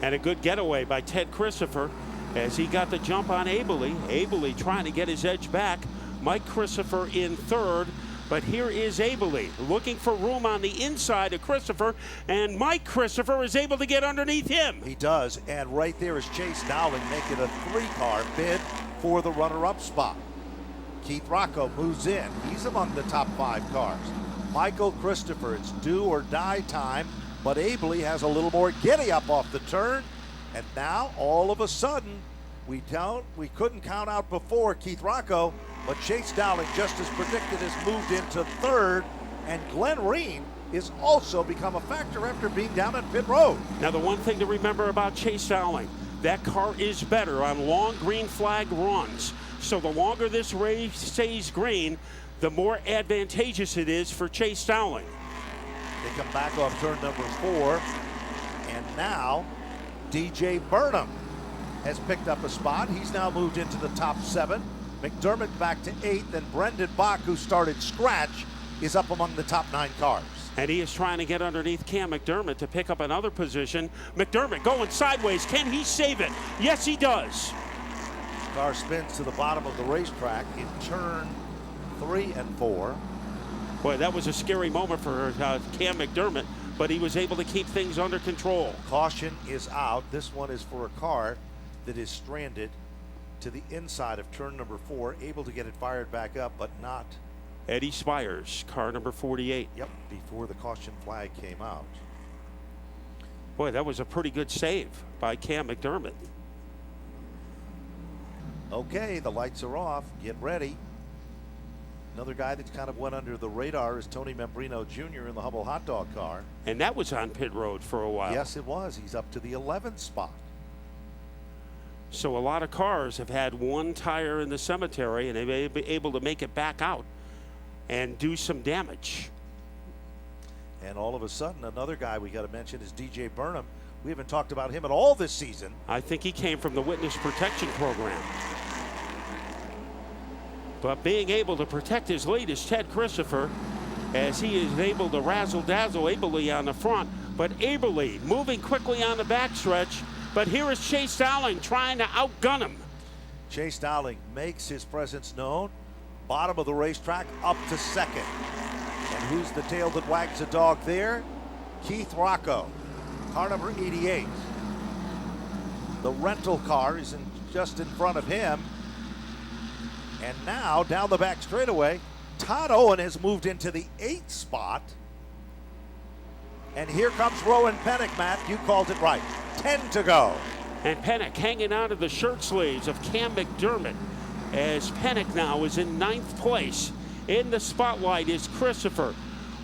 And a good getaway by Ted Christopher as he got the jump on Abley. Abley trying to get his edge back. Mike Christopher in 3rd. But here is Abley looking for room on the inside of Christopher, and Mike Christopher is able to get underneath him.
He does, and right there is Chase Dowling making a 3-car bid for the runner-up spot. Keith Rocco moves in. He's among the top 5 cars. Michael Christopher, it's do or die time, but Abley has a little more giddy up off the turn, and now all of a sudden we couldn't count out before Keith Rocco, but Chase Dowling, just as predicted, has moved into 3rd, and Glenn Reen is also become a factor after being down at pit road.
Now the one thing to remember about Chase Dowling, that car is better on long green flag runs. So the longer this race stays green, the more advantageous it is for Chase Dowling.
They come back off turn number 4, and now DJ Burnham has picked up a spot. He's now moved into the top 7. McDermott back to 8th, and Brendan Bach, who started scratch, is up among the top 9 cars.
And he is trying to get underneath Cam McDermott to pick up another position. McDermott going sideways. Can he save it? Yes, he does.
Car spins to the bottom of the racetrack in turn 3 and 4.
Boy, that was a scary moment for Cam McDermott, but he was able to keep things under control.
Caution is out. This one is for a car that is stranded to the inside of turn number 4, able to get it fired back up, but not.
Eddie Spires, car number 48.
Yep, before the caution flag came out.
Boy, that was a pretty good save by Cam McDermott.
Okay, the lights are off. Get ready. Another guy that's kind of went under the radar is Tony Membrino Jr. in the Hubble hot dog car.
And that was on pit road for a while.
Yes, it was. He's up to the 11th spot.
So a lot of cars have had one tire in the cemetery, and they've been able to make it back out and do some damage.
And all of a sudden, another guy we got to mention is DJ Burnham. We haven't talked about him at all this season.
I think he came from the Witness Protection Program. But being able to protect his lead is Ted Christopher, as he is able to razzle-dazzle Abley on the front. But Abley moving quickly on the backstretch. But here is Chase Dowling trying to outgun him.
Chase Dowling makes his presence known, bottom of the racetrack up to second. And who's the tail that wags the dog there? Keith Rocco, car number 88. The rental car is just in front of him. And now down the back straightaway, Todd Owen has moved into the 8th spot. And here comes Rowan Pennick, Matt. You called it right. 10 to go.
And Pennick hanging out of the shirt sleeves of Cam McDermott, as Pennick now is in 9th place. In the spotlight is Christopher.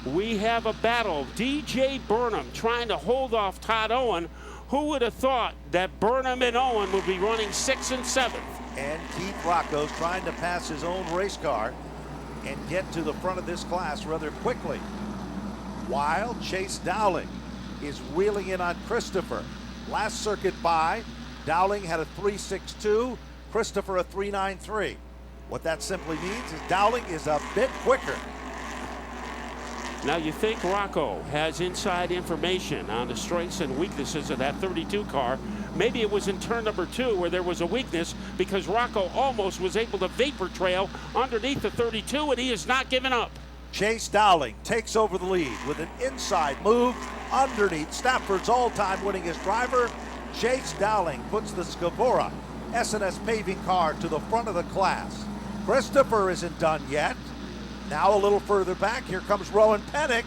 We have a battle. DJ Burnham trying to hold off Todd Owen. Who would have thought that Burnham and Owen would be running 6th and 7th?
And Keith Rocco's trying to pass his own race car and get to the front of this class rather quickly. While Chase Dowling is wheeling in on Christopher. Last circuit by, Dowling had a 3.62, Christopher a 3.93. What that simply means is Dowling is a bit quicker.
Now you think Rocco has inside information on the strengths and weaknesses of that 32 car. Maybe it was in turn number 2 where there was a weakness, because Rocco almost was able to vapor trail underneath the 32, and he has not given up.
Chase Dowling takes over the lead with an inside move underneath Stafford's all-time winningest driver. Chase Dowling puts the Scavora S&S paving car to the front of the class. Christopher isn't done yet. Now a little further back, here comes Rowan Pennick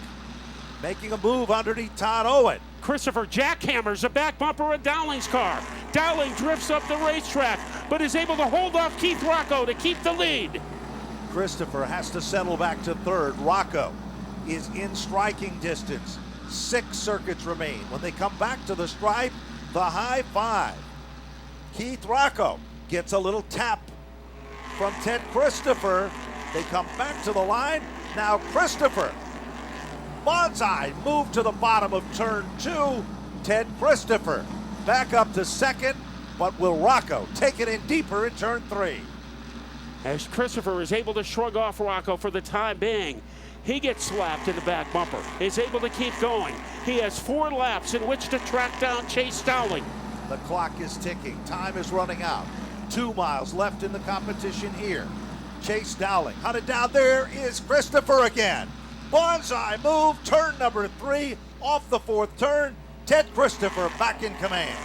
making a move underneath Todd Owen.
Christopher jackhammers the back bumper of Dowling's car. Dowling drifts up the racetrack, but is able to hold off Keith Rocco to keep the lead.
Christopher has to settle back to 3rd. Rocco is in striking distance. 6 circuits remain. When they come back to the stripe, the high 5. Keith Rocco gets a little tap from Ted Christopher. They come back to the line. Now Christopher. Bonsai move to the bottom of turn 2. Ted Christopher back up to 2nd, but will Rocco take it in deeper in turn 3?
As Christopher is able to shrug off Rocco for the time being, he gets slapped in the back bumper, is able to keep going. He has 4 laps in which to track down Chase Dowling.
The clock is ticking. Time is running out. 2 miles left in the competition here. Chase Dowling hunted down. There is Christopher again. Bonsai move, turn number 3, off the 4th turn. Ted Christopher back in command.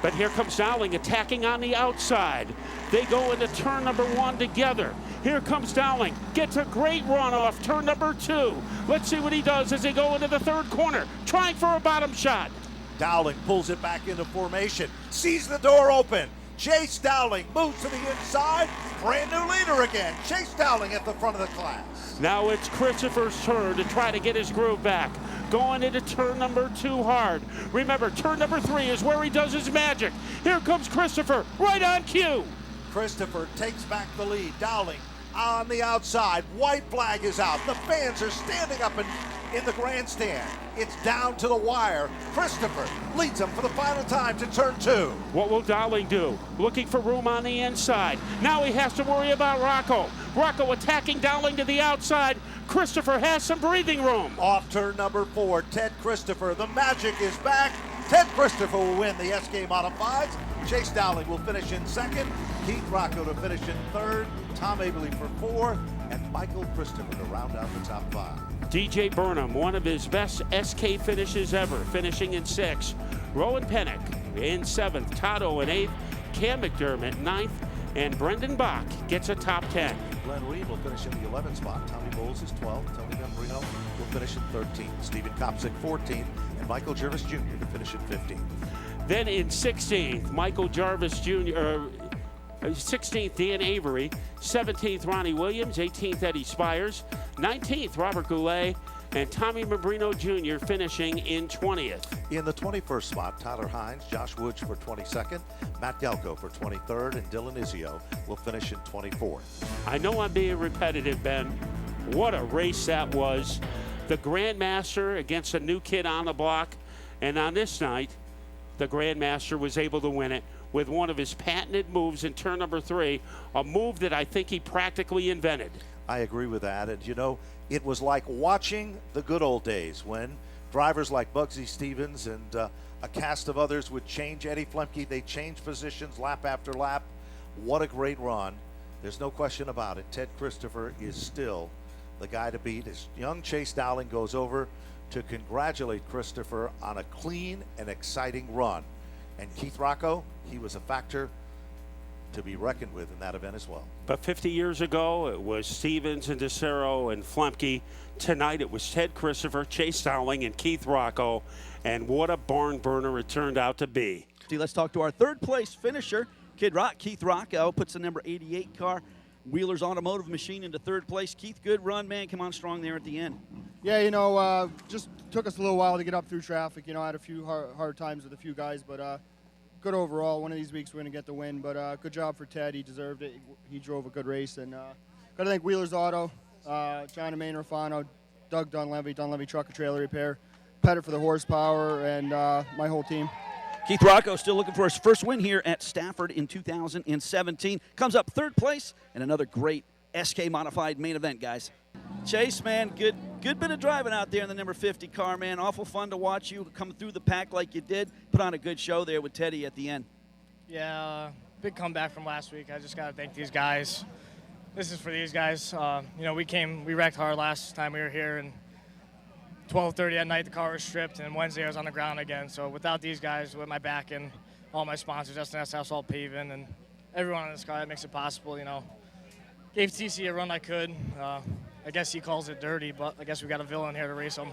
But here comes Dowling attacking on the outside. They go into turn number 1 together. Here comes Dowling. Gets a great run off turn number 2. Let's see what he does as they go into the 3rd corner, trying for a bottom shot.
Dowling pulls it back into formation, sees the door open. Chase Dowling moves to the inside. Brand new leader again. Chase Dowling at the front of the class.
Now it's Christopher's turn to try to get his groove back. Going into turn number 2 hard. Remember, turn number 3 is where he does his magic. Here comes Christopher, right on cue.
Christopher takes back the lead. Dowling on the outside. White flag is out. The fans are standing up in the grandstand. It's down to the wire. Christopher leads them for the final time to turn 2.
What will Dowling do? Looking for room on the inside. Now he has to worry about Rocco. Rocco attacking Dowling to the outside. Christopher has some breathing room.
Off turn number 4, Ted Christopher. The magic is back. Ted Christopher will win the SK Modifieds. Chase Dowling will finish in 2nd. Keith Rocco to finish in 3rd. Tom Abley for 4th. And Michael Christopher to round out the top 5.
DJ Burnham, one of his best SK finishes ever, finishing in 6th. Rowan Pennick in 7th. Todd Owen 8th. Cam McDermott 9th. And Brendan Bach gets a top 10.
Glenn Reed will finish in the 11th spot. Tommy Bowles is 12th. Tony Gambrino will finish in 13th. Stephen Kopsick 14th. And Michael Jervis Jr. to finish in 15th.
Then in 16th, Michael Jarvis Jr., 16th, Dan Avery. 17th, Ronnie Williams. 18th, Eddie Spires. 19th, Robert Goulet. And Tommy Membrino Jr. finishing in 20th.
In the 21st spot, Tyler Hines, Josh Woods for 22nd, Matt Galco for 23rd, and Dylan Izio will finish in 24th.
I know I'm being repetitive, Ben. What a race that was. The Grandmaster against a new kid on the block. And on this night, the Grandmaster was able to win it with one of his patented moves in turn number 3, a move that I think he practically invented.
I agree with that. And, you know, it was like watching the good old days when drivers like Bugsy Stevens and a cast of others would change. Eddie Flemke, they changed positions lap after lap. What a great run. There's no question about it. Ted Christopher is still the guy to beat. As young Chase Dowling goes over to congratulate Christopher on a clean and exciting run. And Keith Rocco, he was a factor to be reckoned with in that event as well.
But 50 years ago, it was Stevens and DeCero and Flemke. Tonight, it was Ted Christopher, Chase Dowling, and Keith Rocco. And what a barn burner it turned out to be.
Let's talk to our third place finisher, Keith Rocco, puts the number 88 car, Wheeler's Automotive Machine, into third place. Keith, good run, man. Come on strong there at the end.
Yeah, just took us a little while to get up through traffic. I had a few hard times with a few guys, but good overall. One of these weeks we're going to get the win, but good job for Ted. He deserved it. He drove a good race, and got to thank Wheeler's Auto, John and Maine Rafano, Doug Dunlevy Truck and Trailer Repair, Pettit for the horsepower, and my whole team.
Keith Rocco still looking for his first win here at Stafford in 2017. Comes up third place, and another great SK modified main event, guys. Chase, man, good bit of driving out there in the number 50 car, man. Awful fun to watch you come through the pack like you did. Put on a good show there with Teddy at the end.
Yeah, big comeback from last week. I just got to thank these guys. This is for these guys. We wrecked hard last time we were here, and 12:30 at night the car was stripped, and Wednesday I was on the ground again. So without these guys, with my back and all my sponsors, S&S Asphalt Paving, and everyone on this car that makes it possible, gave TC a run I could. I guess he calls it dirty, but I guess we got a villain here to race him.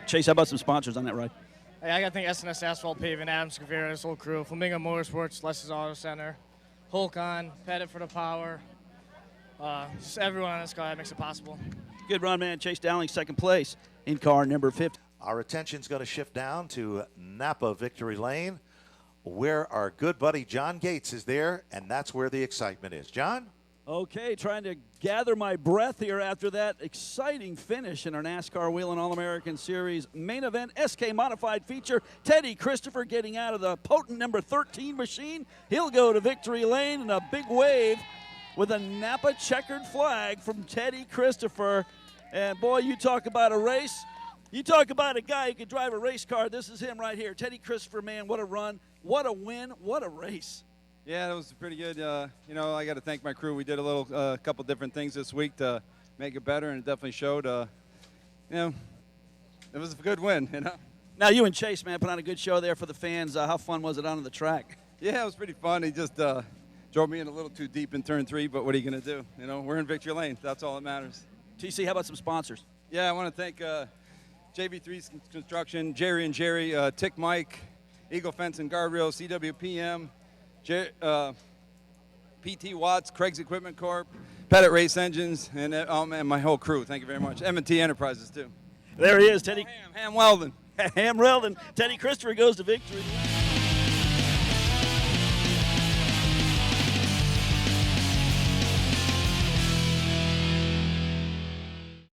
Chase, how about some sponsors on that ride?
Hey, I got to thank S&S Asphalt Paving, Adam Scavera, his whole crew, Flamingo Motorsports, Lester's Auto Center, Holcon, Pettit for the power, just everyone on this car that makes it possible.
Good run, man. Chase Dowling, second place in car number 50.
Our attention's going to shift down to Napa Victory Lane, where our good buddy John Gates is there, and that's where the excitement is. John?
Okay, trying to gather my breath here after that exciting finish in our NASCAR Wheeling All-American Series main event SK Modified feature. Teddy Christopher getting out of the potent number 13 machine. He'll go to Victory Lane in a big wave with a Napa checkered flag from Teddy Christopher. And boy, you talk about a race. You talk about a guy who could drive a race car. This is him right here. Teddy Christopher, man, what a run, what a win, what a race.
Yeah, that was pretty good. I got to thank my crew. We did a couple different things this week to make it better, and it definitely showed. It was a good win.
Now you and Chase, man, put on a good show there for the fans. How fun was it on the track?
Yeah, it was pretty fun. He just drove me in a little too deep in turn 3, but what are you going to do? We're in Victory Lane. That's all that matters.
TC, how about some sponsors?
Yeah, I want to thank JB3 Construction, Jerry and Jerry, Tick Mike, Eagle Fence and Guardrail, CWPM, PT Watts, Craig's Equipment Corp, Pettit Race Engines, and my whole crew. Thank you very much. M&T Enterprises, too.
There he is, Teddy.
Ham Weldon.
Ham Weldon. Teddy Christopher goes to victory.